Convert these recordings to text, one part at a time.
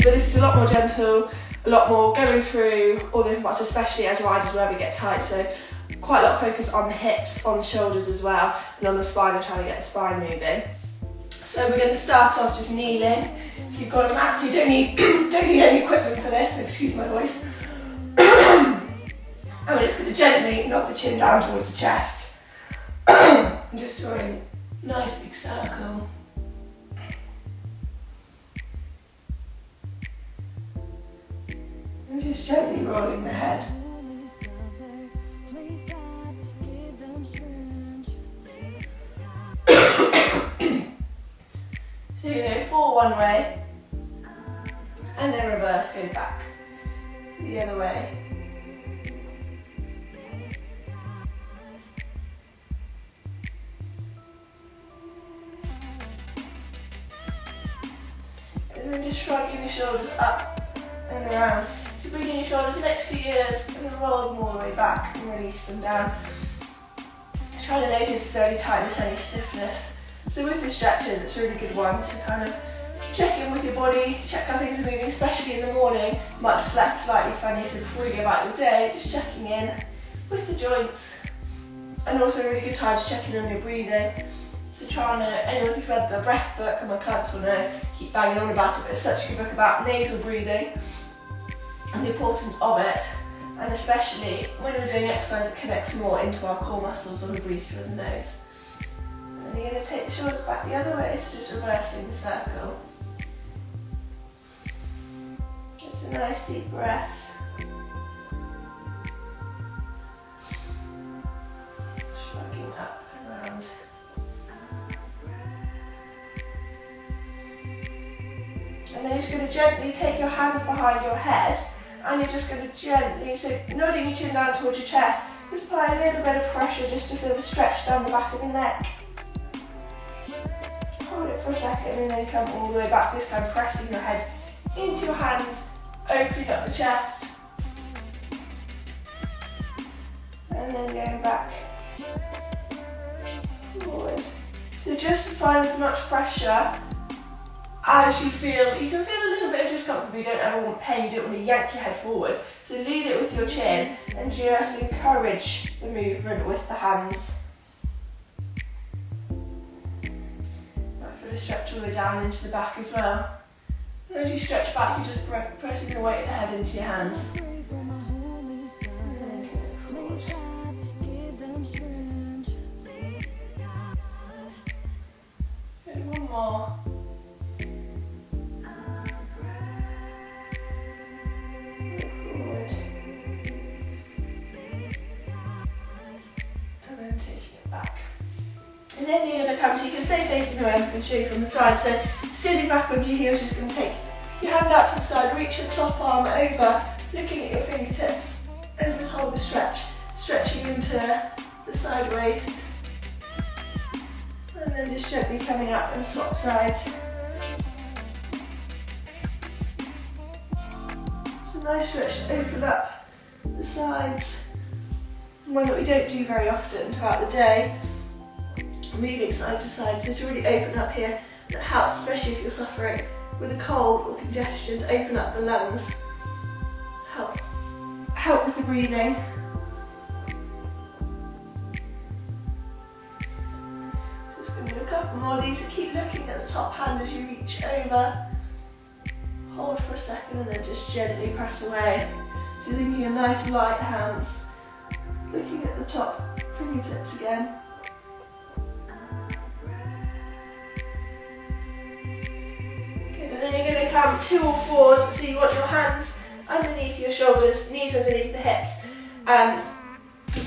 But this is a lot more gentle, a lot more going through all the parts, especially as riders where we get tight. So quite a lot of focus on the hips, on the shoulders as well, and on the spine and trying to get the spine moving. So we're going to start off just kneeling. If you've got a mat, so you don't need any equipment for this, excuse my voice. And we're just going to gently knock the chin down towards the chest. And just drawing a nice big circle. And just gently rolling the head. So you're going to go 4 one way, and then reverse, go back the other way. And then just shrugging your shoulders up and around. So bringing your shoulders next to your ears and then roll them all the way back and release them down. Try to notice if there's any tightness, any stiffness. So with the stretches, it's a really good one to kind of check in with your body, check how things are moving, especially in the morning. You might have slept slightly funny, so before you go about your day, just checking in with the joints. And also a really good time to check in on your breathing. So trying to, anyone who's read the breath book, and my clients will know, keep banging on about it, but it's such a good book about nasal breathing and the importance of it, and especially when we're doing exercise that connects more into our core muscles when we breathe through the nose. And then you're going to take the shoulders back the other way, so just reversing the circle. Just a nice deep breath. Shrugging up and around. And then you're just going to gently take your hands behind your head, and you're just going to gently, so nodding your chin down towards your chest, just apply a little bit of pressure just to feel the stretch down the back of the neck. Hold it for a second and then come all the way back, this time pressing your head into your hands, opening up the chest. And then going back, forward. So just applying as much pressure as you feel. You can feel a little bit of discomfort, but you don't ever want pain, you don't want to yank your head forward. So lead it with your chin and just encourage the movement with the hands. Might feel a stretch all the way down into the back as well. And as you stretch back, you're just pressing the weight of the head into your hands. And then go forward. Good, one more. And then you're going to come, so you can stay facing the way I can show you from the side. So sitting back onto your heels, just going to take your hand out to the side, reach your top arm over, looking at your fingertips, and just hold the stretch, stretching into the side waist. And then just gently coming up and swap sides. It's a nice stretch to open up the sides. One that we don't do very often throughout the day. Moving side to side, so to really open up here, that helps, especially if you're suffering with a cold or congestion, to open up the lungs. Help with the breathing. So just going to do a couple more of these, so keep looking at the top hand as you reach over. Hold for a second and then just gently press away. So you're thinking of nice light hands. Looking at the top fingertips again. And then you're going to come 2 or 4s, so you want your hands underneath your shoulders, knees underneath the hips.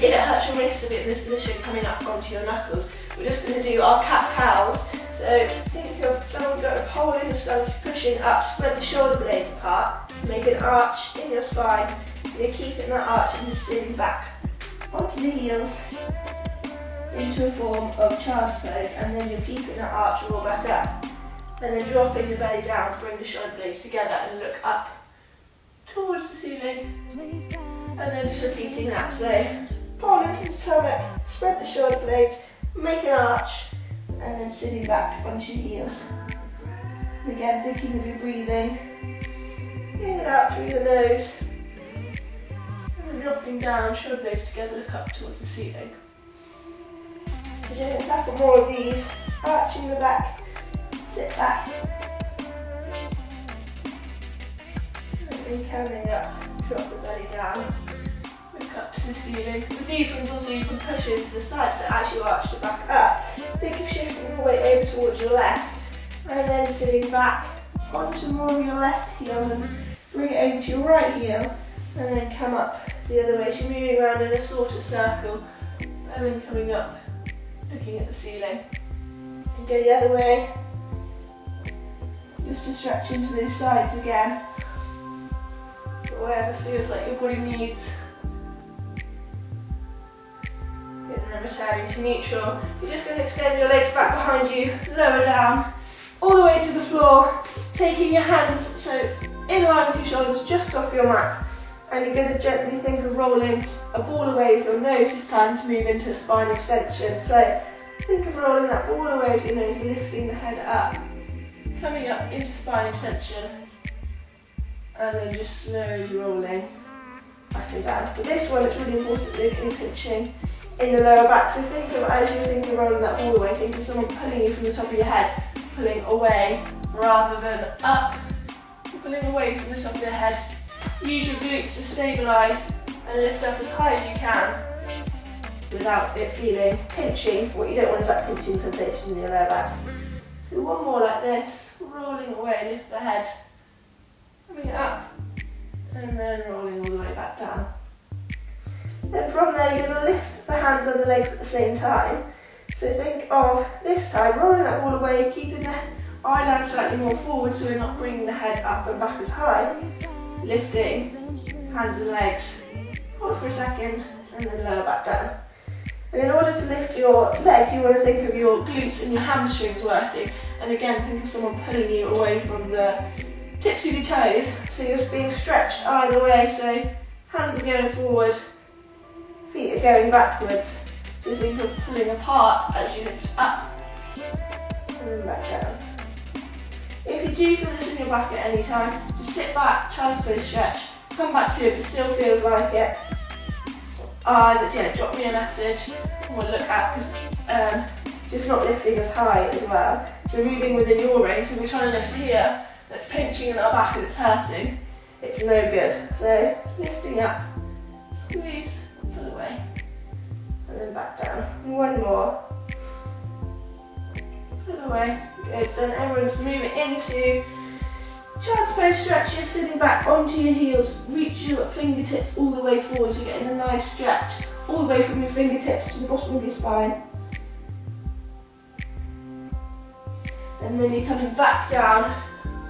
It hurts your wrist a bit in this position, coming up onto your knuckles. We're just going to do our cat-cows. So think of someone got a pole in your stomach, pushing up, spread the shoulder blades apart, make an arch in your spine. You're keeping that arch and just sitting back onto the heels into a form of child's pose, and then you're keeping that arch roll back up. And then dropping your belly down, bring the shoulder blades together and look up towards the ceiling. And then just repeating that. So pull into the stomach, spread the shoulder blades, make an arch, and then sitting back onto your heels. And again, thinking of your breathing. In and out through the nose. And then dropping down, shoulder blades together, look up towards the ceiling. So doing a couple more of these, arching the back, sit back. And then coming up, drop the belly down, look up to the ceiling. With these ones also you can push into the side, so as you arch the back up, think of shifting the weight over towards your left, and then sitting back onto more of your left heel and bring it over to your right heel, and then come up the other way. So you're moving around in a sort of circle, and then coming up, looking at the ceiling. And go the other way, just to stretch into those sides again, but wherever feels like your body needs. And then returning to neutral. You're just going to extend your legs back behind you, lower down, all the way to the floor, taking your hands so in line with your shoulders, just off your mat. And you're going to gently think of rolling a ball away with your nose this time to move into a spine extension. So think of rolling that ball away with your nose, lifting the head up, coming up into spine extension, and then just slowly rolling back and down. For this one, it's really important that you're pinching in the lower back. So think of, as you're thinking of rolling that ball away, think of someone pulling you from the top of your head, pulling away rather than up. You're pulling away from the top of your head. Use your glutes to stabilise and lift up as high as you can without it feeling pinching. What you don't want is that pinching sensation in your lower back. So one more like this, rolling away, lift the head, coming up, and then rolling all the way back down. Then from there you're going to lift the hands and the legs at the same time. So think of this time rolling that ball away, keeping the eye line slightly more forward so we're not bringing the head up and back as high. Lifting, hands and legs, hold for a second, and then lower back down. And in order to lift your leg, you want to think of your glutes and your hamstrings working. And again, think of someone pulling you away from the tips of your toes. So you're being stretched either way, so hands are going forward, feet are going backwards. So think of pulling apart as you lift up, and then back down. If you do feel this in your back at any time, just sit back, child's pose stretch, come back to it, but still feels like it. Drop me a message and we'll look at, because just not lifting as high as well. So moving within your range, so we're trying to lift here, that's pinching in our back and it's hurting, it's no good. So lifting up, squeeze, pull away, and then back down. One more. Pull away. Good. Then everyone's moving into child's pose stretches, sitting back onto your heels. Reach your fingertips all the way forward, so you're getting a nice stretch all the way from your fingertips to the bottom of your spine. And then you're coming back down,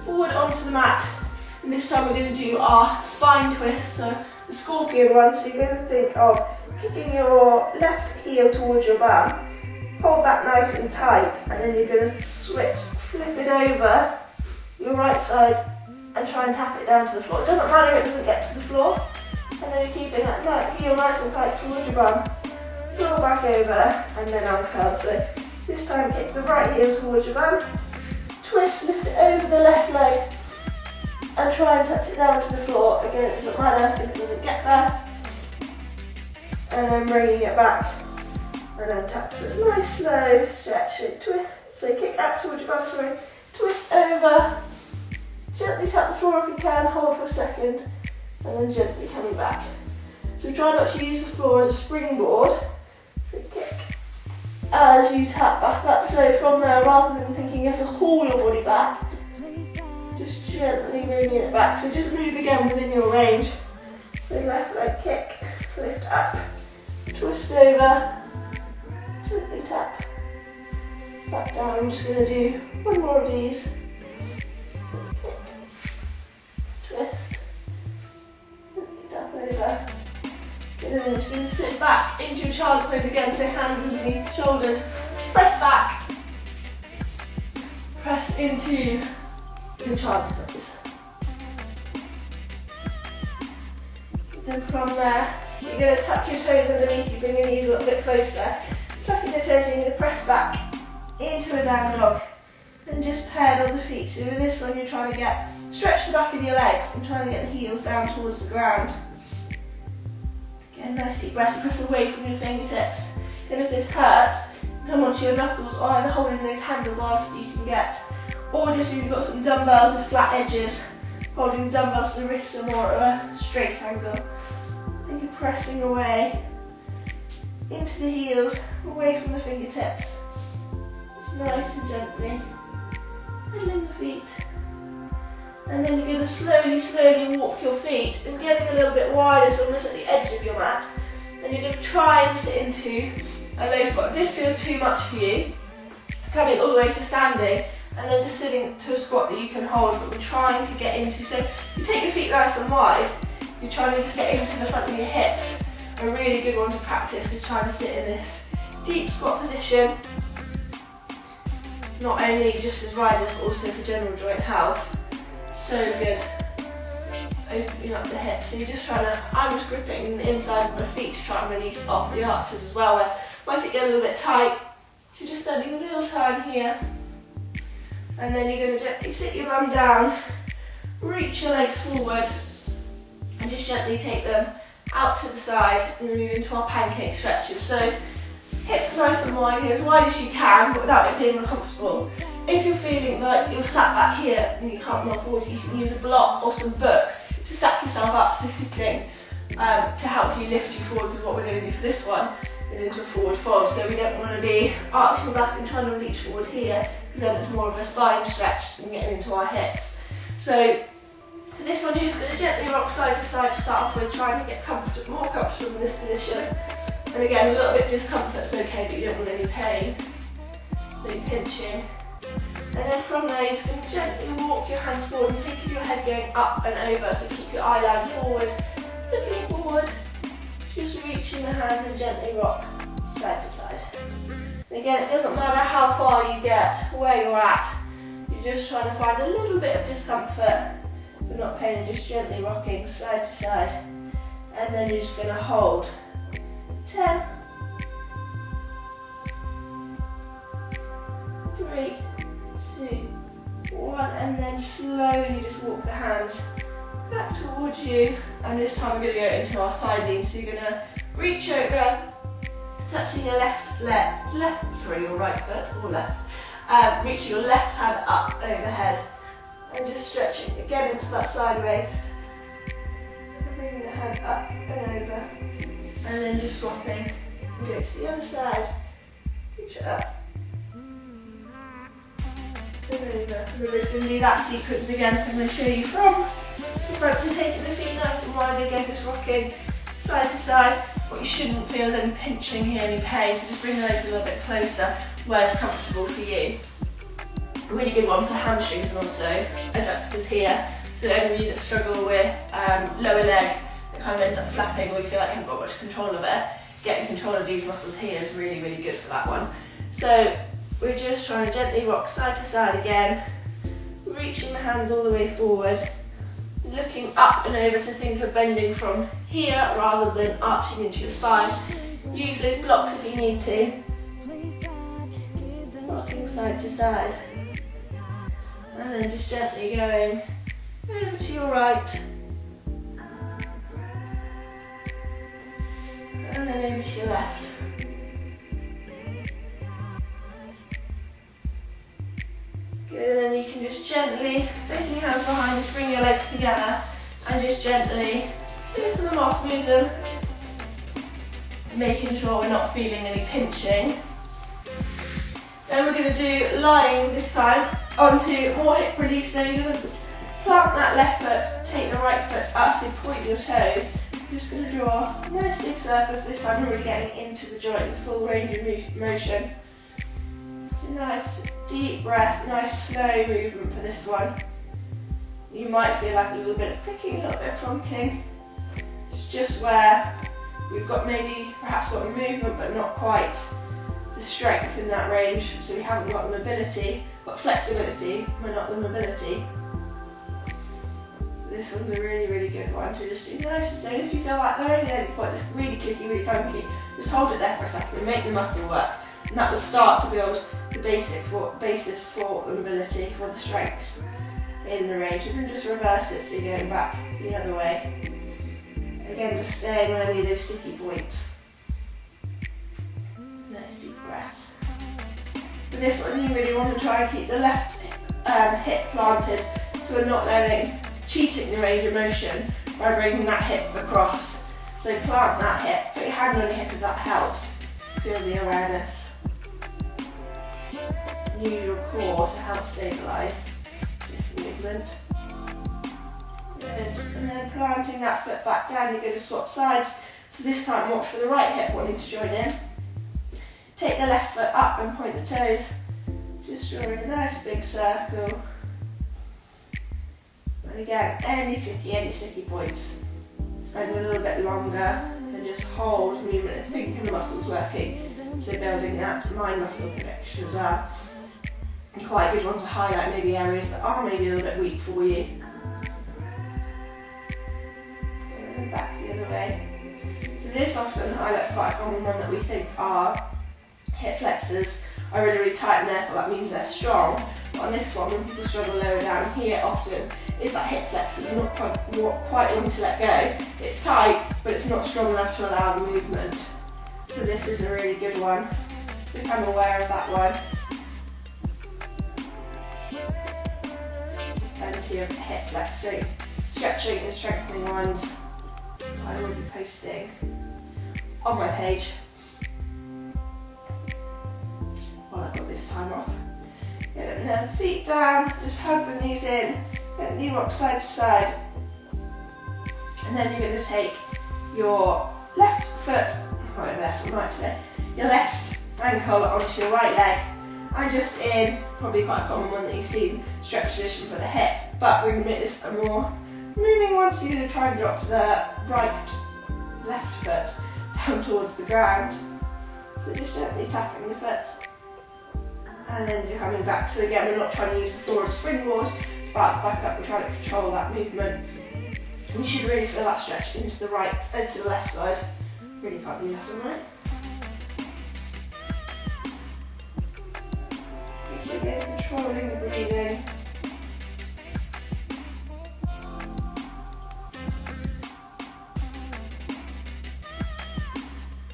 forward onto the mat. And this time we're going to do our spine twist, so the scorpion one. So you're going to think of kicking your left heel towards your bum. Hold that nice and tight, and then you're going to switch, flip it over your right side and try and tap it down to the floor. It doesn't matter if it doesn't get to the floor. And then you're keeping that heel nice and tight towards your bum. Roll back over and then uncurl. So this time kick the right heel towards your bum. Twist, lift it over the left leg and try and touch it down to the floor. Again, it doesn't matter if it doesn't get there. And then bringing it back. And then tap. So it's a nice slow stretch. Twist. So kick up towards your bum, twist over. Gently tap the floor if you can, hold for a second, and then gently coming back. So try not to use the floor as a springboard. So kick as you tap back up. So from there, rather than thinking you have to haul your body back, just gently moving it back. So just move again within your range. So left leg kick, lift up, twist over, gently tap, back down. I'm just going to do one more of these. Kick, twist, gently tap over. And then just going to sit back into your child's pose again, so hands underneath the shoulders, press back, press into your child's pose. Then from there, you're going to tuck your toes underneath you, bring your knees a little bit closer. Tucking your toes, and you're going to press back into a down dog and just pedal the feet. So with this one, you're trying to get stretch the back of your legs and trying to get the heels down towards the ground. Again, nice deep breath, press away from your fingertips. And if this hurts, come onto your knuckles or either holding those handlebars that you can get, or just if you've got some dumbbells with flat edges, holding the dumbbells so the wrists are more at a straight angle. And you're pressing away into the heels, away from the fingertips. It's nice and gently, pedaling the feet. And then you're going to slowly walk your feet and getting a little bit wider, so almost at the edge of your mat. And you're going to try and sit into a low squat. If this feels too much for you, coming all the way to standing and then just sitting to a squat that you can hold, but we're trying to get into, so you take your feet nice and wide, you're trying to just get into the front of your hips. A really good one to practice is trying to sit in this deep squat position, not only just as riders but also for general joint health. So good. Opening up the hips, so you're just trying to, I'm just gripping the inside of my feet to try and release off the arches as well, where my feet get a little bit tight, so just spending a little time here. And then you're going to gently sit your bum down, reach your legs forward, and just gently take them out to the side and move into our pancake stretches. So hips nice and wide here, as wide as you can, but without it being uncomfortable. If you're feeling like you're sat back here and you can't roll forward, you can use a block or some books to stack yourself up, so sitting to help you lift you forward, because what we're going to do for this one is into a forward fold. So we don't want to be arching back and trying to reach forward here, because then it's more of a spine stretch than getting into our hips. So for this one, you're just going to gently rock side to side to start off with, trying to get more comfortable in this position. And again, a little bit of discomfort's okay, but you don't want any pain, any pinching. And then from there, you're just going to gently walk your hands forward and think of your head going up and over. So keep your eye line forward, looking forward, just reaching the hands and gently rock side to side. And again, it doesn't matter how far you get, where you're at, you're just trying to find a little bit of discomfort, but not pain, and just gently rocking side to side. And then you're just going to hold 10, 3, 2, 1, and then slowly just walk the hands back towards you. And this time we're going to go into our side lean. So you're going to reach over, touching your your right foot or left. Reaching your left hand up overhead and just stretching again into that side waist. And bringing the hand up and over. And then just swapping and go to the other side. Reach it up. And over. And then we're just going to do that sequence again. So I'm going to show you from the front. So taking the feet nice and wide again, just rocking side to side. What you shouldn't feel is any pinching here, any pain. So just bring the legs a little bit closer where it's comfortable for you. A really good one for hamstrings and also adductors here. So any of you that struggle with lower leg that kind of ends up flapping, or you feel like you haven't got much control of it, getting control of these muscles here is really, really good for that one. So we're just trying to gently rock side to side again, reaching the hands all the way forward, looking up and over, so think of bending from here rather than arching into your spine. Use those blocks if you need to. Rocking side to side. And then just gently going over to your right. And then over to your left. Good, and then you can just gently, placing your hands behind, just bring your legs together and just gently loosen them off, move them, making sure we're not feeling any pinching. Then we're going to do lying this time onto more hip release. So you're going to plant that left foot, take the right foot up, so point your toes. You're just going to draw nice big circles. This time we're really getting into the joint, full range of motion. Nice deep breath, nice slow movement for this one. You might feel like a little bit of clicking, a little bit of clunking. It's just where we've got maybe perhaps got movement but not quite the strength in that range, so we haven't got the mobility, got flexibility but not the mobility. This one's a really, really good one to just do nice and slow. If you feel like they're only at any point that's really clicky, really clunky, just hold it there for a second and make the muscle work. And that will start to build the basis for the mobility, for the strength. in the range, and then just reverse it, so you're going back the other way. Again, just staying on any of those sticky points. Nice deep breath. For this one, you really want to try and keep the left hip planted, so we're not cheating the range of motion by bringing that hip across. So plant that hip, put your hand on your hip if that helps. Feel the awareness. Use your core to help stabilise this movement. Good. And then planting that foot back down, you're going to swap sides. So this time watch for the right hip wanting to join in. Take the left foot up and point the toes. Just drawing a nice big circle. And again, any sticky points. Spend a little bit longer and just hold movement and think the muscles working. So building that mind muscle connection as well. And quite a good one to highlight maybe areas that are maybe a little bit weak for you. And then back the other way. So this often highlights quite a common one that we think are hip flexors are really, really tight, and therefore that means they're strong. But on this one, when people struggle lower down here, often is that hip flexor they're not quite wanting to let go. It's tight, but it's not strong enough to allow the movement. So this is a really good one. Become aware of that one. There's plenty of hip flexing, stretching and strengthening ones I will be posting on my page. Well, I've got this time off. Good, and then feet down, just hug the knees in, get the knee rock side to side. And then you're going to take your left foot, left and right today, your left ankle onto your right leg, and just in, probably quite a common one that you've seen, stretch position for the hip, but we're going to make this a more moving one, so you're going to try and drop the left foot down towards the ground. So just gently tapping the foot. And then you're coming back. So again, we're not trying to use the floor as a springboard, bounce back up, we're trying to control that movement. And you should really feel that stretch into the left side. Really can't be left and right. So again, controlling the breathing.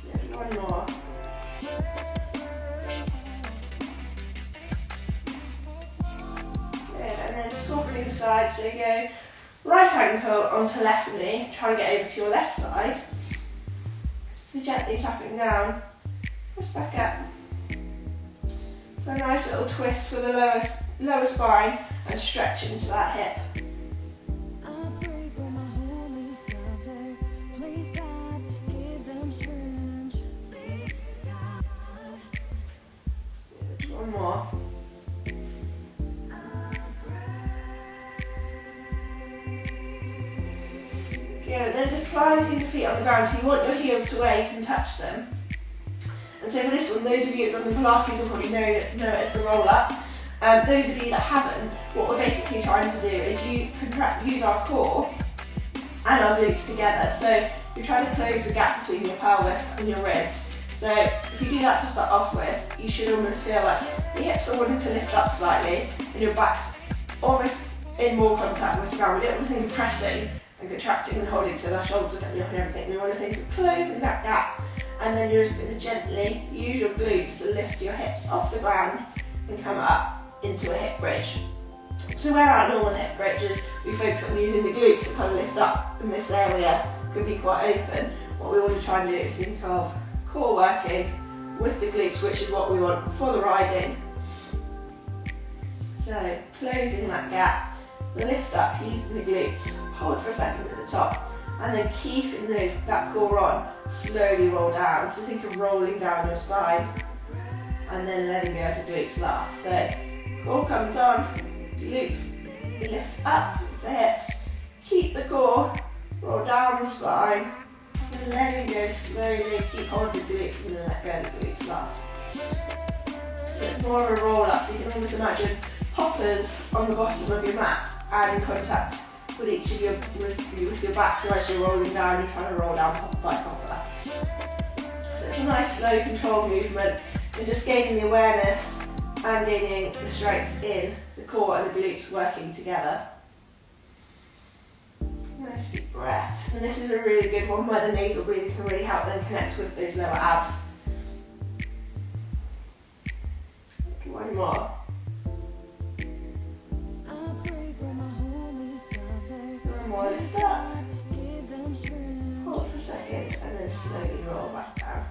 Yeah, one more. Swapping sides, so you go right ankle onto left knee, try and get over to your left side. So gently tapping down, twist back up. So a nice little twist for the lower spine and stretch into that hip. One more. Good, then just planting your feet on the ground, so you want your heels to where you can touch them. And so for this one, those of you who've done the Pilates will probably know it as the roll up. Those of you that haven't, what we're basically trying to do is use our core and our glutes together. So you're trying to close the gap between your pelvis and your ribs. So if you do that to start off with, you should almost feel like your hips are wanting to lift up slightly and your back's almost in more contact with the ground. We don't want to think of pressing and contracting and holding so our shoulders are coming up and everything. We want to think of closing that gap, and then you're just going to gently use your glutes to lift your hips off the ground and come up into a hip bridge. So where our normal hip bridges, we focus on using the glutes to kind of lift up, and this area can be quite open. What we want to try and do is think of core working with the glutes, which is what we want for the riding. So closing that gap, lift up using the glutes, hold for a second at the top, and then keeping that core on, slowly roll down. So think of rolling down your spine, and then letting go of the glutes last. So core comes on, glutes lift up the hips, keep the core, roll down the spine, and letting go slowly, keep holding the glutes and then let go of the glutes last. So it's more of a roll up, so you can almost imagine hoppers on the bottom of your mat and in contact with each of with your back, so as you're rolling down, you're trying to roll down hopper by hopper. So it's a nice slow controlled movement, and just gaining the awareness and gaining the strength in the core and the glutes working together. Nice deep breaths. And this is a really good one where the nasal breathing can really help them connect with those lower abs. One more. One more, lift up. Hold for a second and then slowly roll back down.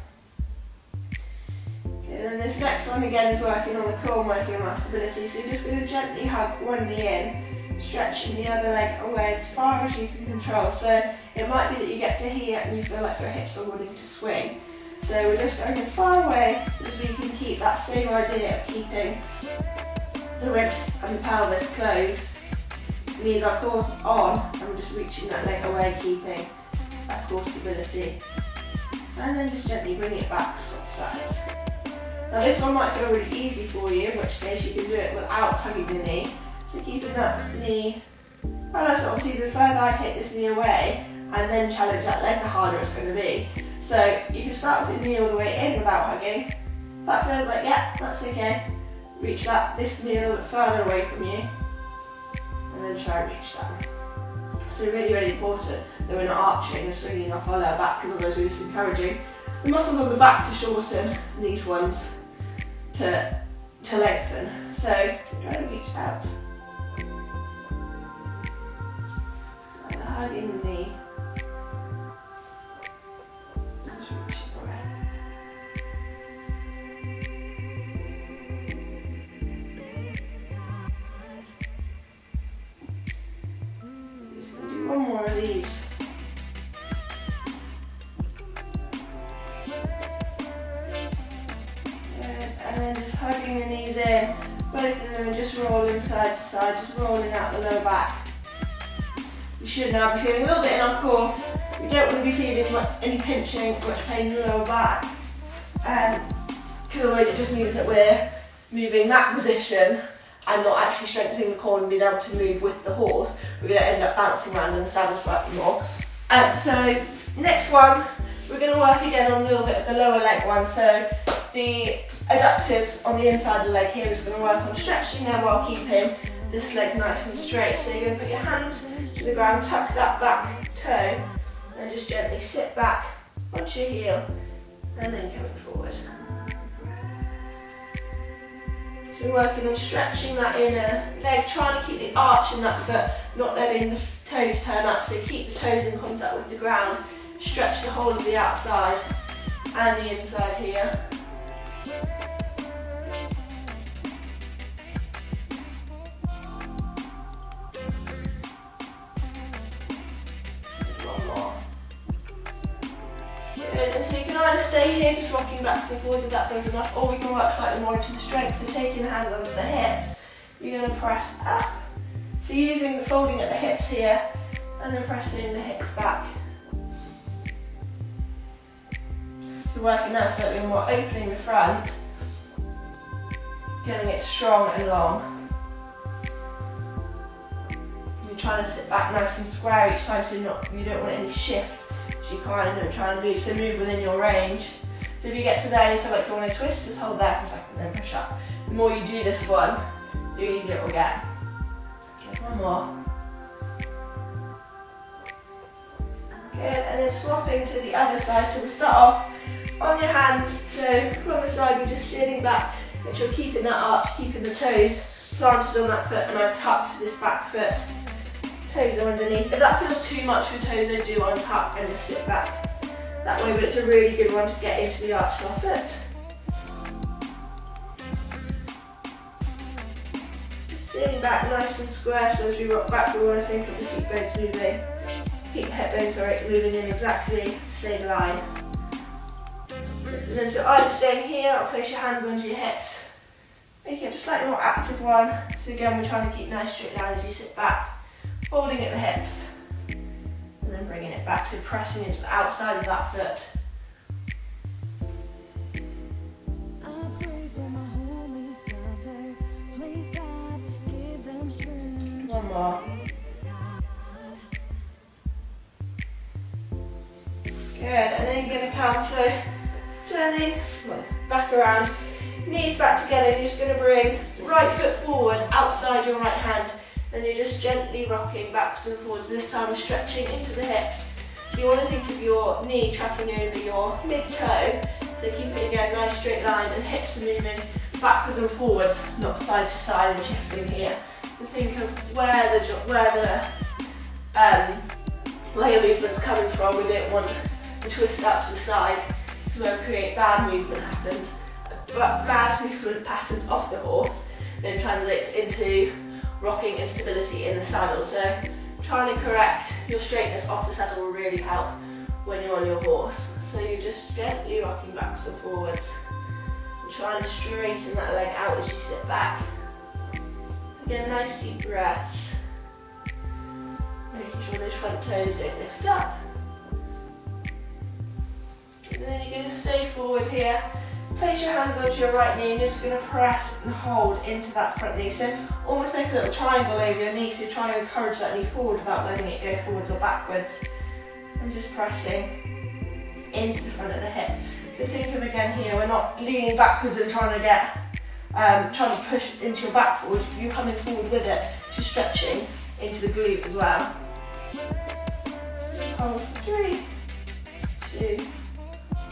Okay, then this next one again is working on the core and working on our stability. So you're just going to gently hug one knee in, stretching the other leg away as far as you can control. So it might be that you get to here and you feel like your hips are wanting to swing. So we're just going as far away as we can keep that same idea of keeping the ribs and the pelvis closed. Knees are core's on and we're just reaching that leg away, keeping that core stability. And then just gently bring it back to swap sides. Now this one might feel really easy for you, in which case you can do it without hugging the knee. So keeping that knee, well, so obviously the further I take this knee away and then challenge that leg, the harder it's going to be. So you can start with the knee all the way in without hugging. If that feels like, yeah, that's okay. Reach this knee a little bit further away from you. And then try and reach down. So really, really important that we're not arching and swinging off our lower back, because otherwise we're just encouraging the muscles on the back to shorten, these ones to lengthen. So try to reach out. Either hugging the knee. Just reaching away. Just going to do one more of these. And then just hugging the knees in, both of them, and just rolling side to side, just rolling out the lower back. We should now be feeling a little bit in our core. We don't want to be feeling any pinching, much pain in the lower back, because otherwise it just means that we're moving that position and not actually strengthening the core and being able to move with the horse. We're going to end up bouncing around in the saddle slightly more. So next one, we're going to work again on a little bit of the lower leg one. So the adductors on the inside of the leg here is going to work on stretching them while keeping this leg nice and straight. So you're going to put your hands to the ground, tuck that back toe, and just gently sit back onto your heel, and then coming forward. So we're working on stretching that inner leg, trying to keep the arch in that foot, not letting the toes turn up. So keep the toes in contact with the ground, stretch the whole of the outside and the inside here. And so you can either stay here just rocking backwards and forwards if that feels enough, or we can work slightly more into the strength. So taking the hands onto the hips, you're going to press up. So using the folding at the hips here, and then pressing the hips back. So working now slightly more, opening the front, getting it strong and long. You're trying to sit back nice and square each time, so you don't want any shift. You kind of try and move, so move within your range. So if you get to there and you feel like you want to twist, just hold there for a second and then push up. The more you do this one, the easier it will get. Okay, one more. Good, and then swapping to the other side. So we'll start off on your hands. So from the side, we're just sitting back, make sure you're keeping that arch, keeping the toes planted on that foot, and I've tucked this back foot. Toes are underneath. If that feels too much for toes, I do untuck and just sit back that way, but it's a really good one to get into the arch of our foot. Just sitting back nice and square, so as we rock back, we want to think of the seat bones moving, hip bones, moving in exactly the same line. And then so either staying here or place your hands onto your hips. Make it a slightly more active one. So again, we're trying to keep nice straight line as you sit back. Holding at the hips, and then bringing it back, so pressing into the outside of that foot. One more. Good, and then you're going to come, so turning back around, knees back together, you're just going to bring the right foot forward outside your right hand, and you're just gently rocking backwards and forwards. This time we're stretching into the hips. So you want to think of your knee tracking over your mid-toe, so keep it again, nice straight line, and hips are moving backwards and forwards, not side to side and shifting here. So think of where your movement's coming from. We don't want to twist out to the side, so where we create bad movement happens. Bad movement patterns off the horse then translates into rocking instability in the saddle. So trying to correct your straightness off the saddle will really help when you're on your horse. So you're just gently rocking backwards and forwards and trying to straighten that leg out as you sit back. Again, nice deep breaths, making sure those front toes don't lift up. And then you're going to stay forward here. Place your hands onto your right knee and you're just going to press and hold into that front knee. So almost make a little triangle over your knee, so you're trying to encourage that knee forward without letting it go forwards or backwards. And just pressing into the front of the hip. So think of again here, we're not leaning backwards and trying to push into your back forward. You're coming forward with it, just stretching into the glute as well. So just hold for 3, 2,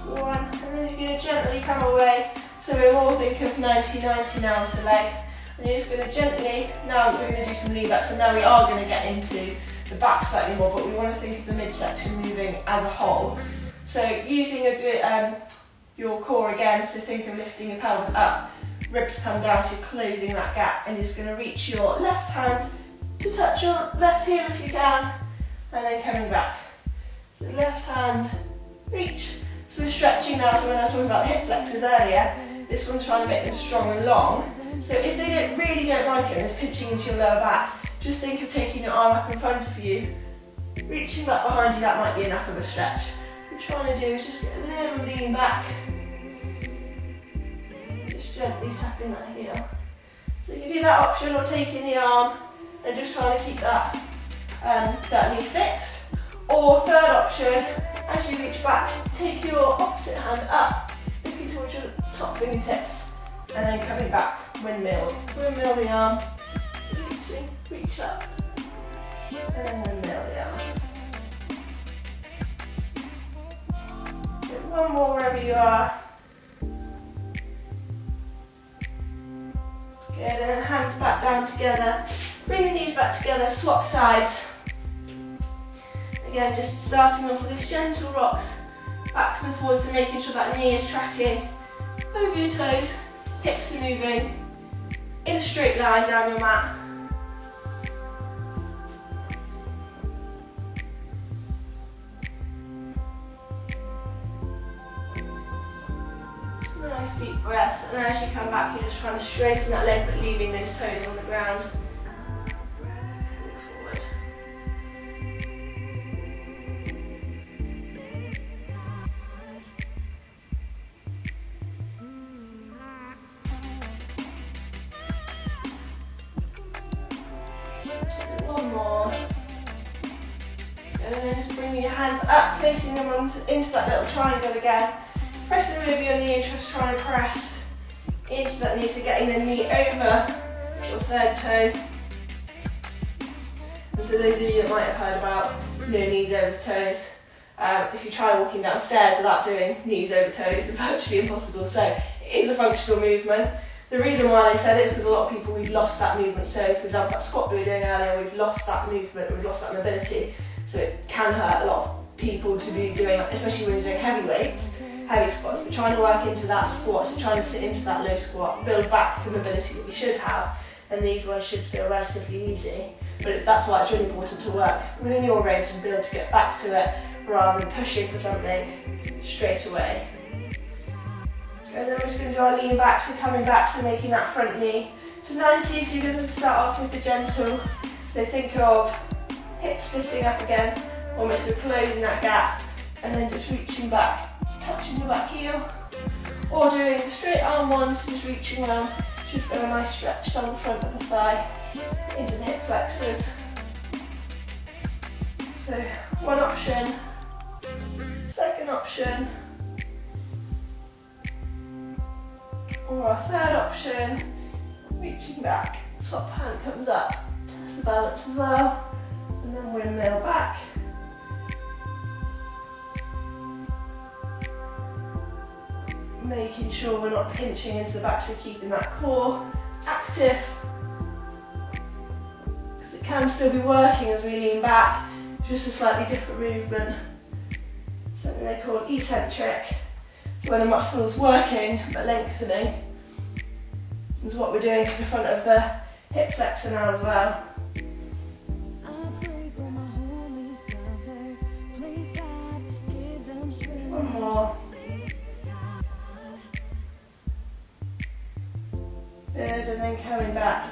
1, and then you're going to gently come away. So we'll all think of 90-90 now with the leg. And you're just going to gently, now we're going to do some lean backs, and now we are going to get into the back slightly more, but we want to think of the midsection moving as a whole. So using your core again, so think of lifting your pelvis up, ribs come down, so you're closing that gap, and you're just going to reach your left hand to touch your left heel if you can, and then coming back. So left hand, reach. So we're stretching now, so when I was talking about hip flexors earlier, this one's trying to make them strong and long. So if they really don't like it and it's pinching into your lower back, just think of taking your arm up in front of you, reaching back behind you, that might be enough of a stretch. What we're trying to do is just get a little lean back, just gently tapping that heel. So you can do that option, or taking the arm and just trying to keep that, that knee fixed. Or third option, as you reach back, take your opposite hand up, looking towards your top fingertips, and then coming back, windmill. Windmill the arm, reaching, reach up, and then windmill the arm. Do one more wherever you are. Good, and then hands back down together. Bring your knees back together, swap sides. Again, just starting off with these gentle rocks, backs and forwards, so making sure that knee is tracking over your toes, hips are moving in a straight line down your mat. Nice deep breaths, and as you come back, you're just trying to straighten that leg but leaving those toes on the ground. Placing them into that little triangle again, pressing them over your knee and just trying to press into that knee, so getting the knee over your third toe. And so those of you that might have heard about knees over the toes, if you try walking downstairs without doing knees over toes, it's virtually impossible. So it is a functional movement. The reason why they said it is because a lot of people, we've lost that movement. So for example, that squat we were doing earlier, we've lost that movement, we've lost that mobility. So it can hurt a lot of people to be doing, especially when you're doing heavy weights, heavy squats, but trying to work into that squat, so trying to sit into that low squat, build back the mobility that we should have, and these ones should feel relatively easy. But that's why it's really important to work within your range and be able to get back to it rather than pushing for something straight away. And then we're just going to do our lean back, so coming back, so making that front knee to 90, so you're going to start off with the gentle, so think of hips lifting up again, almost so closing that gap, and then just reaching back, touching your back heel, or doing straight arm ones, just reaching around, should feel a nice stretch down the front of the thigh, into the hip flexors. So one option, second option, Or our third option, reaching back, top hand comes up, test the balance as well, and then windmill back. Making sure we're not pinching into the back, so keeping that core active. Because it can still be working as we lean back, just a slightly different movement. Something they call eccentric. So when a muscle's working but lengthening, is what we're doing to the front of the hip flexor now as well. One more. Good, and then coming back.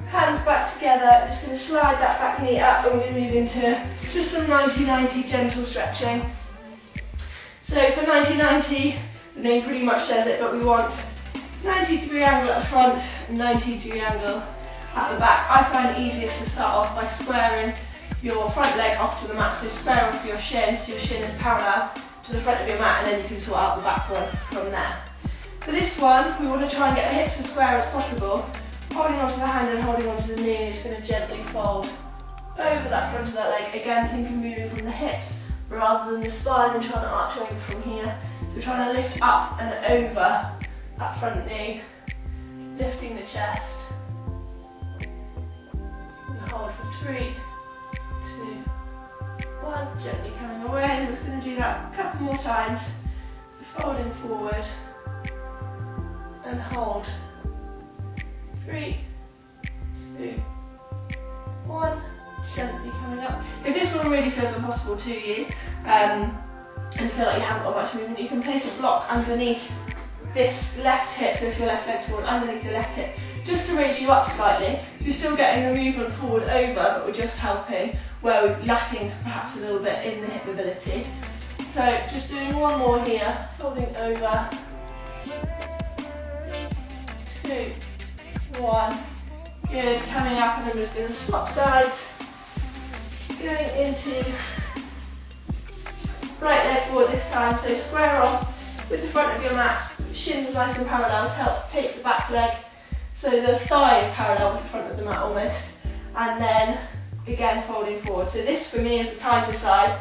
Hands back together, just going to slide that back knee up and we're going to move into just some 90-90 gentle stretching. So for 90-90, the name pretty much says it, but we want 90-degree angle at the front and 90-degree angle at the back. I find it easiest to start off by squaring your front leg off to the mat, so square off your shin so your shin is parallel to the front of your mat, and then you can sort out the back one from there. For this one, we want to try and get the hips as square as possible, holding onto the hand and holding onto the knee, and just going to gently fold over that front of that leg. Again, think of moving from the hips rather than the spine and trying to arch over from here. So we're trying to lift up and over that front knee, lifting the chest. And hold for 3, 2, 1, gently coming away. And we're just going to do that a couple more times. So folding forward and hold. 3, 2, 1, gently coming up. If this one really feels impossible to you, and you feel like you haven't got much movement, you can place a block underneath this left hip, so if your left leg's forward, underneath your left hip, just to raise you up slightly. So you're still getting the movement forward over, but we're just helping where we're lacking perhaps a little bit in the hip mobility. So just doing one more here, folding over, 2, 1, good, coming up, and then we're just going to swap sides, going into right leg forward this time, so square off with the front of your mat, shins nice and parallel to help take the back leg, so the thigh is parallel with the front of the mat almost, and then again folding forward. So this for me is the tighter side,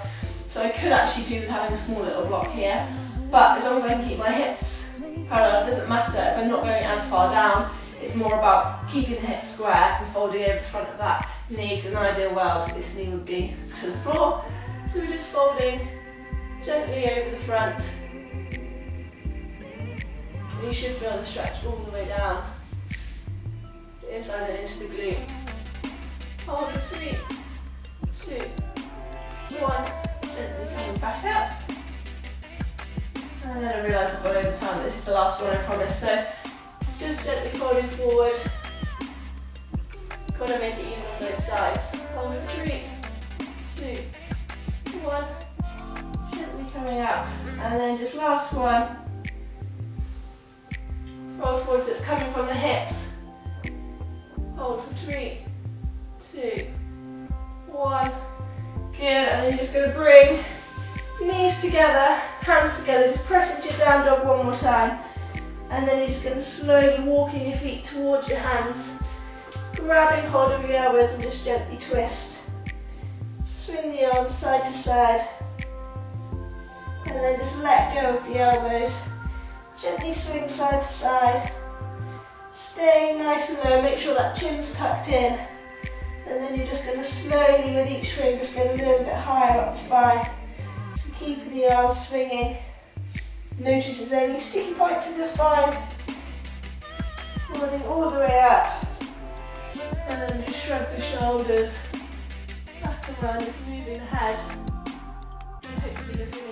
so I could actually do with having a small little block here, but as long as I can keep my hips parallel, it doesn't matter if I'm not going as far down. It's more about keeping the hips square and folding over the front of that knee. In an ideal world, this knee would be to the floor. So we're just folding gently over the front. And you should feel the stretch all the way down, the inside and into the glute. Hold for 3, 2, 1, gently coming back up. And then I realise I've gone over time, but this is the last one, I promise. So just gently folding forward. Got to make it even on both sides. Hold for 3, 2, 1. Gently coming up. And then just last one. Fold forward so it's coming from the hips. Hold for 3, 2, 1. Good. And then you're just going to bring knees together, hands together. Just press into your down dog one more time. And then you're just going to slowly walking your feet towards your hands, grabbing hold of your elbows and just gently twist. Swing the arms side to side. And then just let go of the elbows. Gently swing side to side. Staying nice and low, make sure that chin's tucked in. And then you're just going to slowly, with each swing, just get a little bit higher up the spine. So keeping the arms swinging. Notice if there's any sticky points in your spine. Rolling all the way up. And then just shrug the shoulders back and around, just moving the head. Hopefully you're feeling